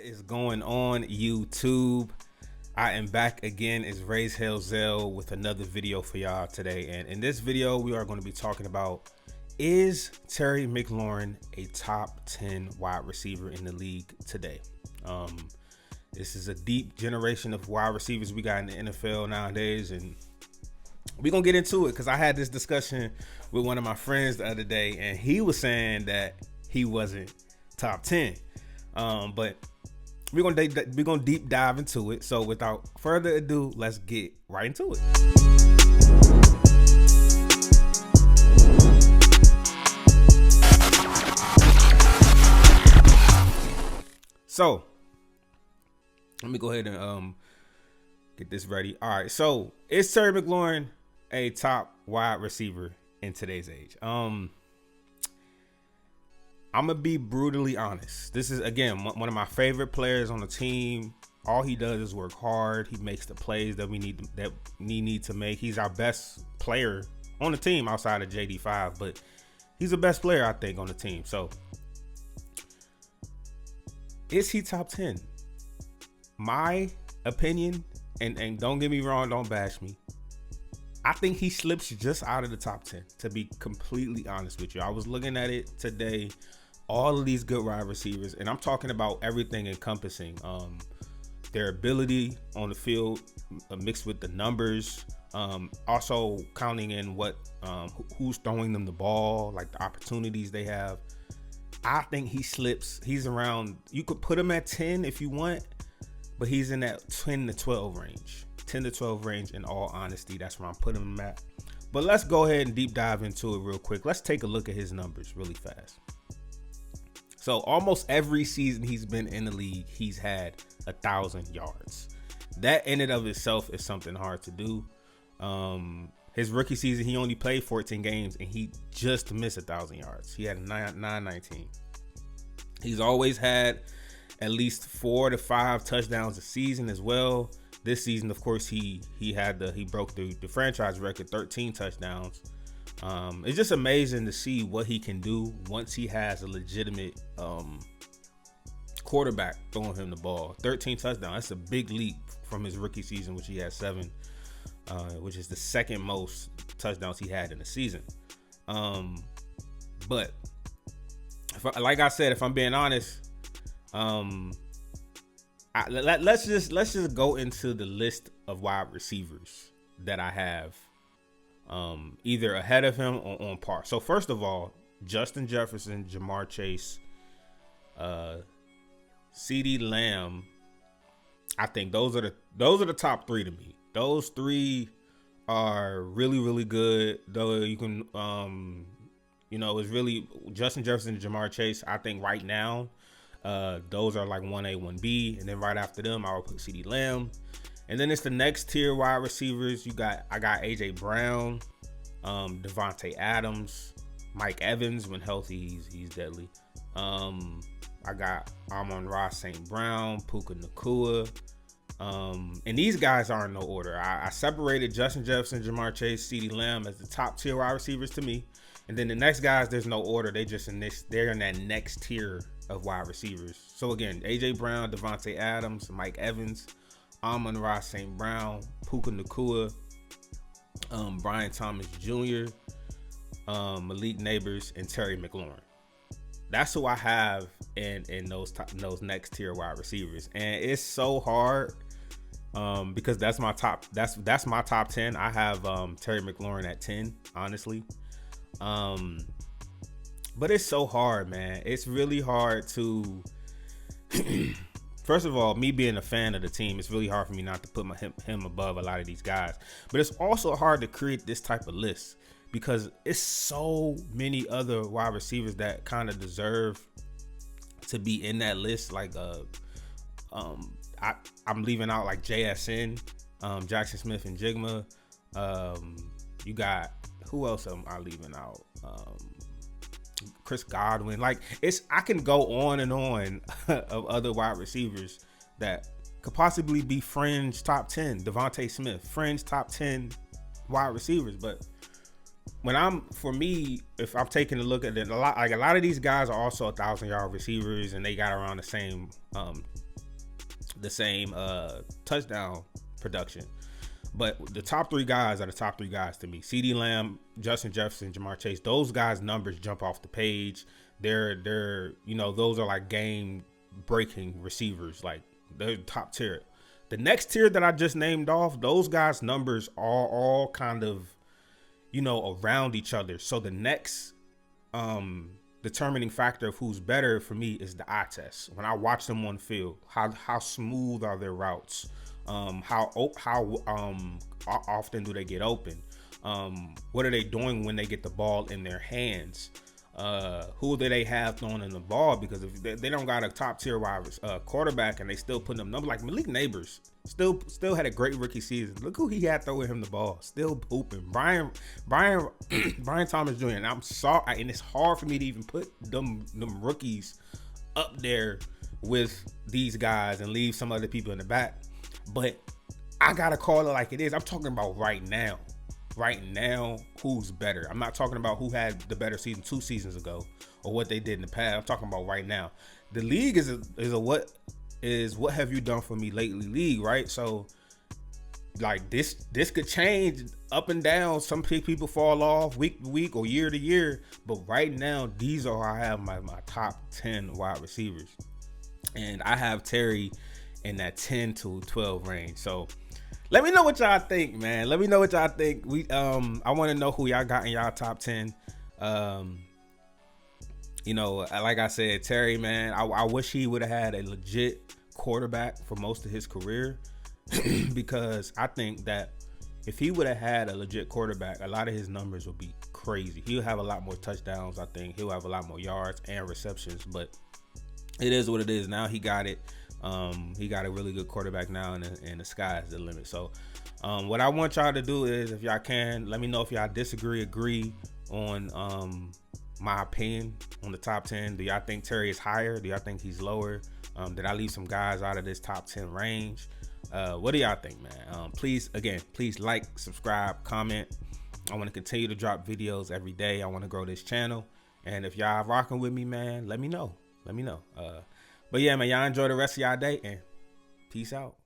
is going on, YouTube? I am back again as Raise Hell Zell with another video for y'all today. And in this video, we are going to be talking about, is Terry McLaurin a top 10 wide receiver in the league today? This is a deep generation of wide receivers we got in the NFL nowadays, and we're going to get into it because I had this discussion with one of my friends the other day, and he was saying that he wasn't top 10. But we're gonna deep dive into it. So without further ado, let's get right into it. So let me go ahead and get this ready. All right. So is Terry McLaurin a top wide receiver in today's age? I'm gonna be brutally honest. This is, again, one of my favorite players on the team. All he does is work hard. He makes the plays that we need to make. He's our best player on the team outside of JD5, but he's the best player, I think, on the team. So is he top 10? My opinion, and don't get me wrong, don't bash me, I think he slips just out of the top 10, to be completely honest with you. I was looking at it today, all of these good wide receivers, and I'm talking about everything encompassing their ability on the field, mixed with the numbers, also counting in what who's throwing them the ball, like the opportunities they have. I think he slips. He's around, you could put him at 10 if you want, but he's in that 10 to 12 range. 10 to 12 range, in all honesty. That's where I'm putting him at. But let's go ahead and deep dive into it real quick. Let's take a look at his numbers really fast. So almost every season he's been in the league, he's had 1,000 yards. That in and of itself is something hard to do. His rookie season, he only played 14 games and he just missed 1,000 yards. He had 919. He's always had at least 4 to 5 touchdowns a season as well. This season, of course, he broke the franchise record, 13 touchdowns. It's just amazing to see what he can do once he has a legitimate quarterback throwing him the ball. 13 touchdowns. That's a big leap from his rookie season, which he had 7, which is the second most touchdowns he had in the season. But like I said, if I'm being honest, let's just go into the list of wide receivers that I have either ahead of him or on par. So first of all, Justin Jefferson, Jamar Chase, CeeDee Lamb. I think those are the top 3 to me. Those 3 are really, really good. Though you can it's really Justin Jefferson and Jamar Chase. I think right now, those are like 1A, 1B, and then right after them, I would put CeeDee Lamb, and then it's the next tier wide receivers. I got AJ Brown, Devontae Adams, Mike Evans when healthy, he's deadly. I got Amon-Ra St. Brown, Puka Nacua, and these guys are in no order. I separated Justin Jefferson, Jamar Chase, CeeDee Lamb as the top tier wide receivers to me, and then the next guys, there's no order. They're in that next tier of wide receivers. So again, AJ Brown, Devontae Adams, Mike Evans, Amon-Ra St. Brown, Puka Nacua, Brian Thomas Jr., Malik Neighbors, and Terry McLaurin. That's who I have in those next tier wide receivers, and it's so hard because that's my top. That's my top 10. I have Terry McLaurin at 10, honestly. But it's so hard, man. It's really hard to first of all, me being a fan of the team, it's really hard for me not to put him above a lot of these guys. But it's also hard to create this type of list because it's so many other wide receivers that kind of deserve to be in that list. Like I'm leaving out like JSN, Jackson Smith and Jigma. You got, who else am I leaving out? Chris Godwin. Like, I can go on and on of other wide receivers that could possibly be fringe top 10. Devontae Smith, fringe top 10 wide receivers. But if I'm taking a look at it, a lot of these guys are also 1,000-yard receivers, and they got around the same the same touchdown production. But the top three guys are the top three guys to me. CeeDee Lamb, Justin Jefferson, Jamar Chase. Those guys' numbers jump off the page. They're those are like game breaking receivers. Like they're top tier. The next tier that I just named off, those guys' numbers are all kind of, around each other. So the next determining factor of who's better for me is the eye test. When I watch them on field, how smooth are their routes? How often do they get open? What are they doing when they get the ball in their hands? Who do they have throwing in the ball? Because if they don't got a top tier wide quarterback and they still putting them numbers, like Malik Neighbors still had a great rookie season. Look who he had throwing him the ball, still pooping. Brian Thomas Jr. And I'm sorry, and it's hard for me to even put them rookies up there with these guys and leave some other people in the back. But I gotta call it like it is. I'm talking about right now. Right now, who's better? I'm not talking about who had the better season 2 seasons ago or what they did in the past. I'm talking about right now. The league is a what have you done for me lately league, right? So like this could change up and down. Some people fall off week to week or year to year, but right now these are I have my top 10 wide receivers, and I have Terry in that 10 to 12 range. So let me know what y'all think, man. Let me know what y'all think. I want to know who y'all got in y'all top 10. Like I said, Terry, man, I wish he would have had a legit quarterback for most of his career because I think that if he would have had a legit quarterback, a lot of his numbers would be crazy. He'll have a lot more touchdowns. I think he'll have a lot more yards and receptions, but it is what it is. Now he got it. He got a really good quarterback now, and the sky is the limit. So what I want y'all to do is, if y'all can, let me know if y'all agree on my opinion on the top 10. Do y'all think Terry is higher? Do y'all think he's lower? Did I leave some guys out of this top 10 range? What do y'all think, man? Please like, subscribe, comment. I want to continue to drop videos every day. I want to grow this channel. And if y'all rocking with me, man, let me know. But yeah, man, y'all enjoy the rest of y'all day, and peace out.